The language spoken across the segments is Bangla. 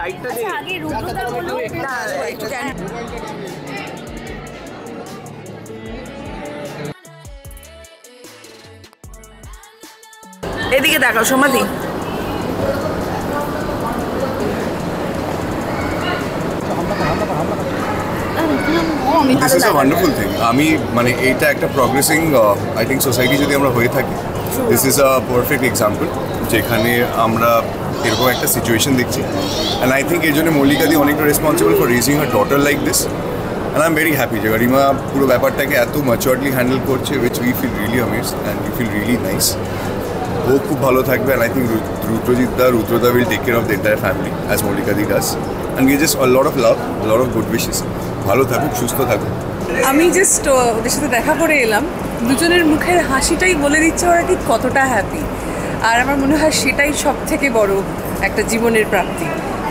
লাইটটা দে আগে রুদ্রদার বলো না একটু এদিকে দেখাও সমাধি। This is a wonderful thing. আমি মানে এইটা একটা প্রগ্রেসিং আই থিঙ্ক সোসাইটি যদি আমরা হয়ে থাকি, this is a perfect example যেখানে আমরা এরকম একটা সিচুয়েশন দেখছি। অ্যান্ড আই থিঙ্ক এর জন্য মল্লিকাদি অনেকটা responsible for raising a daughter like this. And I am very happy যে গরিমা পুরো ব্যাপারটাকে এত ম্যাচিওরলি হ্যান্ডেল করছে, which we feel really amazed and we feel really nice. ও খুব ভালো থাকবে অ্যান্ড আই থিঙ্ক রুদ্রদা will take care of the entire family as মল্লিকাদি does. And we just a lot of love, lot of good wishes. ভালো থাকুক, সুস্থ থাকুক। আমি জাস্ট ওদের সাথে দেখা করে এলাম, দুজনের মুখের হাসিটাই বলে দিচ্ছে ওরা ঠিক কতটা হ্যাপি। আর আমার মনে হয় সেটাই সব থেকে বড় একটা জীবনের প্রাপ্তি,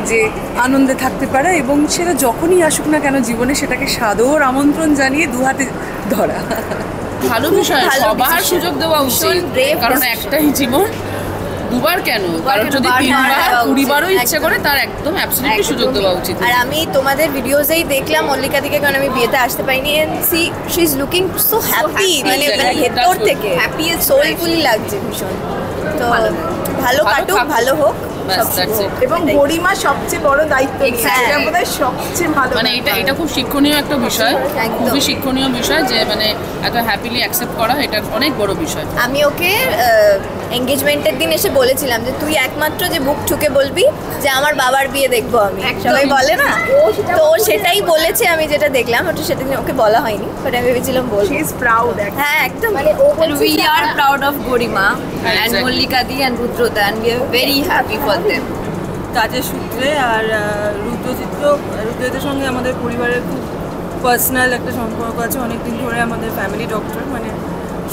যে আনন্দে থাকতে পারা এবং সেটা যখনই আসুক না কেন জীবনে সেটাকে সাদর আমন্ত্রণ জানিয়ে দুহাতে ধরা। ভালো বিষয়, সবার সুযোগ দেওয়া উচিত, কারণ একটাই জীবন, দুবার কেন, কারণ যদি 3 বার 20 বারও ইচ্ছে করে তার একদম অ্যাবসলিউটলি সুযোগ দেওয়া উচিত। আর আমি তোমাদের ভিডিওসেই দেখলাম মল্লিকা দিকে, কারণ আমি বিয়েতে আসতে পারিনি, and she is looking so happy, মানে ভেতর থেকে হ্যাপি সোলফুলি লাগছে ভীষণ। তো ভালো কাটুক, ভালো হোক। এবং গরিমা সবচেয়ে বড় দায়িত্ব, এটা বোধহয় সবচেয়ে ভালো, মানে এটা খুব শিক্ষণীয় একটা বিষয়, খুবই শিক্ষণীয় বিষয় যে মানে এত হ্যাপিলি অ্যাকসেপ্ট করা, এটা অনেক বড় বিষয়। আমি ওকে এঙ্গেজমেন্টের দিন এসে বলেছিলাম যে তুই একমাত্র যে বুক ঠুকে বলবি যে আমার বাবার বিয়ে দেখবো আমি, সবাই বলে না, তো ও সেটাই বলেছে। আমি যেটা দেখলাম ওটা সেদিন ওকে বলা হয়নি, বাট আমি ভেবেছিলাম বলবো। She is proud. হ্যাঁ একদম, মানে ও বলছে we are proud of Garima and Mallika di and রুদ্রদা, and we are very happy for them. কাজের সূত্রে আর রুদ্রজিতের সঙ্গে আমাদের পরিবারের খুব পার্সোনাল একটা সম্পর্ক আছে অনেকদিন ধরে। আমাদের ফ্যামিলি ডক্টর, মানে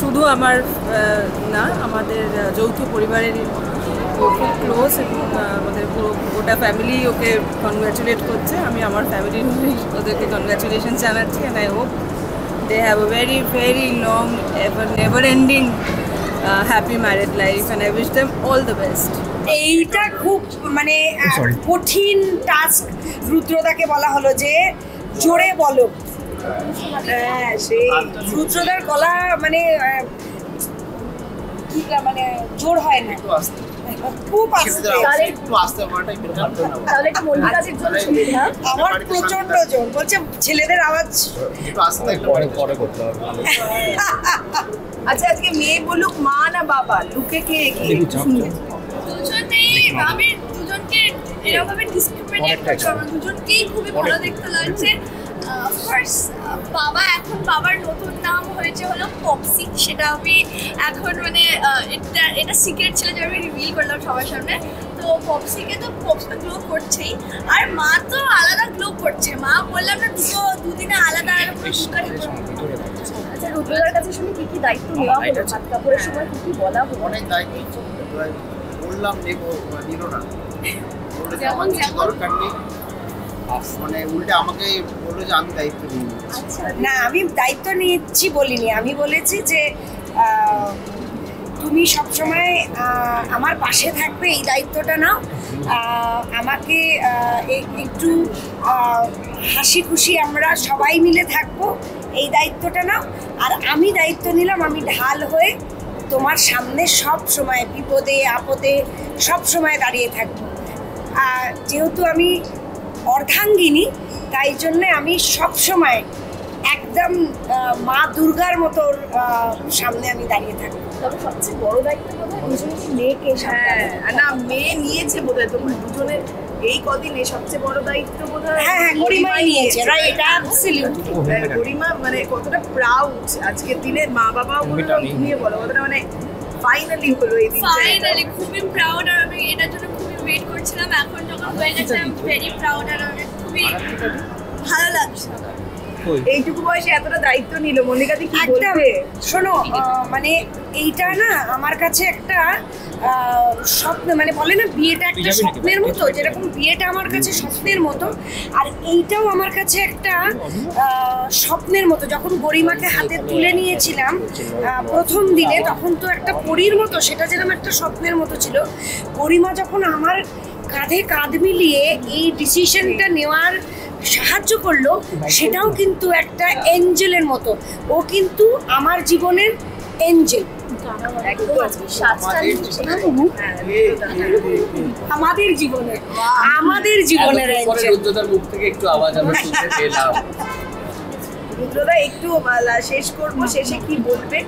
শুধু আমার না, আমাদের যৌথ পরিবারেরই খুব ক্লোজ, এবং আমাদের পুরো গোটা ফ্যামিলি ওকে কনগ্র্যাচুলেট করছে। আমি আমার ফ্যামিলির ওদেরকে কনগ্র্যাচুলেশন জানাচ্ছি, and I hope they have a very very long never ending happy married life, and I wish them all the best. এইটা খুব মানে কঠিন টাস্ক রুদ্রদাকে বলা হলো যে জোরে বলো। হ্যাঁ, সেই রুদ্রদার গলা মানে কি মানে জোর হয় না, খুব আমার প্রচন্ড জোর বলছে, ছেলেদের আওয়াজ। আচ্ছা, আজকে মেয়ে বলুক মা না বাবা, লুকে কে এগিয়ে? আমি দুজনকে এরকমভাবে ডিসক্রিমিনেট করছি, আমার দুজনকেই খুবই ভালো দেখতে লাগছে। অফকোর্স বাবার নতুন নাম হয়েছে হলো পপসি, সেটা আমি এখন মানে এটা সিক্রেট ছিল যে আমি রিভিল করলাম সবার সামনে। তো পপসিকে তো পপসি গ্লো করছেই, আর মা তো আলাদা গ্লো করছে। মা বললাম না দুদিনে আলাদা আলাদা। আচ্ছা, রুদ্রদার কাছে শুনে কি দায়িত্ব নেওয়া হলো? ভাত কাপড়ের সময় কি বলা হলো? অনেক দায়িত্ব বললাম, নিল না, যেমন দরকার নেই, মানে উল্টে আমাকে বললো যে আমি দায়িত্ব নিই। না, আমি দায়িত্ব নিচ্ছি বলিনি, আমি বলেছি যে তুমি সবসময় আমার পাশে থাকবে, এই দায়িত্বটা নাও। আমাকে একটু হাসি খুশি আমরা সবাই মিলে থাকবো, এই দায়িত্বটা নাও। আর আমি দায়িত্ব নিলাম, আমি ঢাল হয়ে তোমার সামনে সব সময় বিপদে আপদে সব সময় দাঁড়িয়ে থাকবো। যেহেতু আমি অর্ধাঙ্গিনী, তাই জন্যে আমি সব সময় একদম মা দুর্গার মতো সামনে আমি দাঁড়িয়ে থাকবো। তবে সবচেয়ে বড় দায়িত্ব বোধহয় দুজনের মেয়েকে সামলানো। না, মেয়ে নিয়েছে বোধহয় তোমার দুজনের এই কদিনে সবচেয়ে বড় দায়িত্ব বোধহয়। হ্যাঁ, গরিমাই নিয়েছে, রাইট, অ্যাবসলিউটলি। গরিমা মানে কতটা প্রাউড আজকের দিনে, মা বাবাও নিয়ে বলো কতটা মানে ফাইনালি হলো এই দিনটা। ফাইনালি খুবই প্রাউড, আর আমি এটার জন্য খুবই ওয়েট করছিলাম। এখন যখন হয়ে গেছে আমি ভেরি প্রাউড, আর আমি খুবই ভালো লাগছে। এইটুকু বয়সে এতটা দায়িত্ব নিল, মল্লিকাদি কি বলবে? শোনো, মানে এইটা না আমার কাছে একটা স্বপ্ন, মানে বলে না বিয়েটা একটা স্বপ্নের মতো, যেরকম বিয়েটা আমার কাছে স্বপ্নের মতো, আর এইটাও আমার কাছে একটা স্বপ্নের মতো। যখন গরিমাকে হাতে তুলে নিয়েছিলাম প্রথম দিনে, তখন তো একটা পরীর মতো, সেটা যেরকম একটা স্বপ্নের মতো ছিল। গরিমা যখন আমার কাঁধে কাঁধ মিলিয়ে এই ডিসিশনটা নেওয়ার সাহায্য করলো, সেটাও কিন্তু একটা এঞ্জেলের মতো। ও কিন্তু আমার জীবনের এঞ্জেল, আমাদের জীবনের এঞ্জেল। রুদ্রদার মুখ থেকে একটু আওয়াজ আমরা শুনতে পেলাম। রুদ্রদা একটু শেষ করবো, শেষে কি বলবে?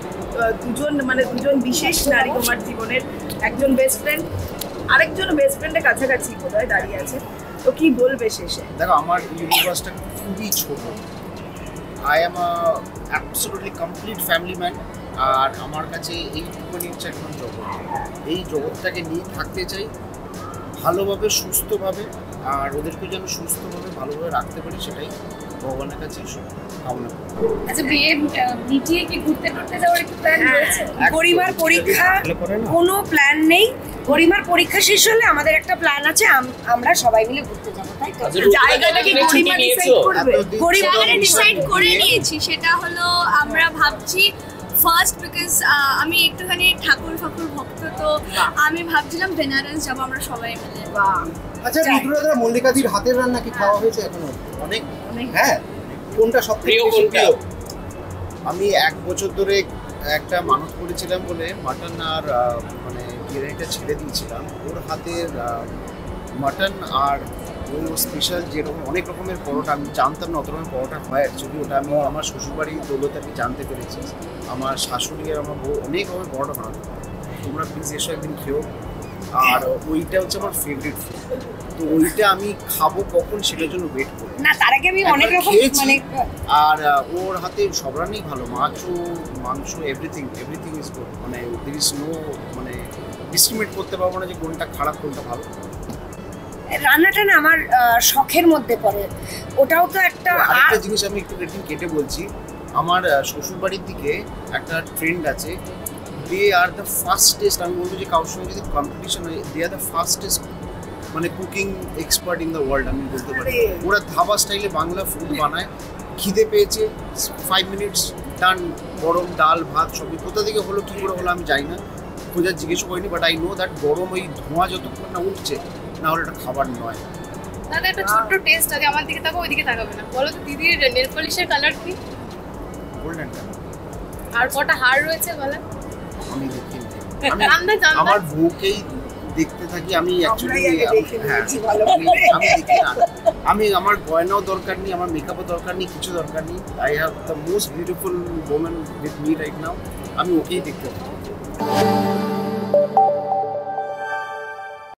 দুজন বিশেষ নারী তোমার জীবনের, একজন বেস্ট ফ্রেন্ড, আরেকজন বেস্ট ফ্রেন্ডের কাছাকাছি কোথায় দাঁড়িয়ে আছে, তো কি বলবে শেষে? দেখো, আমার ইউনিভার্সটা খুবই ছোট। I am absolutely complete family man. আর আমার কাছে এইটুকুনি হচ্ছে এখন জগৎ। এই জগৎটাকে নিয়ে থাকতে চাই ভালোভাবে, সুস্থভাবে, আর ওদেরকে যেন সুস্থভাবে ভালোভাবে রাখতে পারি, সেটাই ভগবানের কাছে কামনা করি। আচ্ছা, বিয়ে মিটিয়ে কি ঘুরতে টুরতে যাওয়ার একটু প্ল্যান রয়েছে? গরিমার পরীক্ষা কোনো প্ল্যান নেই। গরিমার পরীক্ষা শেষ হলে আমাদের একটা প্ল্যান আছে, আমরা সবাই মিলে ঘুরতে যাবো, তাই তো? জায়গাটা কি গরিমা ডিসাইড করবে? জায়গাটা ডিসাইড করে নিয়েছি, সেটা হলো আমরা ভাবছি ফার্স্ট, বিকজ আমি একটুখানি ঠাকুর ভক্ত, তো আমি ভাবছিলাম বেনারস যাবো আমরা সবাই মিলে। আচ্ছা, রুদ্রদা, মল্লিকাদির হাতের রান্না কি খাওয়া হয়েছে এখনো? অনেক। হ্যাঁ, কোনটা সবথেকে প্রিয়? আমি 1 বছর ধরে একটা মানত করেছিলাম বলে মাটন আর মানে বিরিয়ানিটা ছেড়ে দিয়েছিলাম। ওর হাতের মাটন আর ওই স্পেশাল যেরকম অনেক রকমের পরোটা, আমি জানতাম না অত রকমের পরোটা হয় অ্যাকচুয়ালি। ওটা আমি আমার শ্বশুরবাড়ির দৌলতে আমি জানতে পেরেছি। আমার শাশুড়ি আর আমার বউ অনেক রকমের পরোটা বানাতে পারে। তোমরা প্লিজ এসো একদিন খেও। আর ওইটা হচ্ছে আমার ফেভারিট ফুড, তো ওইটা আমি খাবো কখন সেটার জন্য ওয়েট করি। না, তার আগে আমি অনেক রকম মানে। আর ওর হাতে সব রান্নাই ভালো, মাংস এভরিথিং ইজ গুড। মানে দেয়ার ইজ নো, মানে ডিসক্রিমিনেট করতে পারবো না যে কোনটা খারাপ কোনটা ভালো। রান্নাটা না আমার শখের মধ্যে পড়ে, ওটাও তো একটা। আরেকটা জিনিস আমি একটু কেটে বলছি, আমার শ্বশুরবাড়ির দিকে একটা ট্রেন্ড আছে, দে আর দ্য ফাস্টেস্ট। আমি বলবো যে কারোর সঙ্গে যদি কম্পিটিশন হয়, দে আর দ্য ফাস্টেস্ট মানে cooking expert in the world, আমি বলতে পারি। ওরা ধাবা স্টাইলে বাংলা ফুড বানায়, খিদে পেয়েছে 5 মিনিটস ডান, গরম ডাল ভাত সবই। কোথা থেকে হলো, কী করে হলো আমি জানি না, খোঁজার জিজ্ঞেস করিনি, বাট আই নো দ্যাট গরম ওই ধোঁয়া যতক্ষণ না উঠছে, না হলে এটা খাবার নয়। দাদা, একটা ছোট্ট টেস্ট আছে, আমার দিকে তাকাও, ওইদিকে তাকাবে না। বলো তো দিদির নেল পলিশের কালার কি? Golden colour. আর কটা হার রয়েছে বলো? আমি দেখি, আমার বউকেই দেখতে থাকি আমি অ্যাকচুয়ালি। আমি দেখি না, আমি আমার গয়নাও দরকার নেই, আমার মেকআপও দরকার নেই, কিছু দরকার নেই। I have the most beautiful woman with me right now. আমি ওকেই দেখতে থাকি।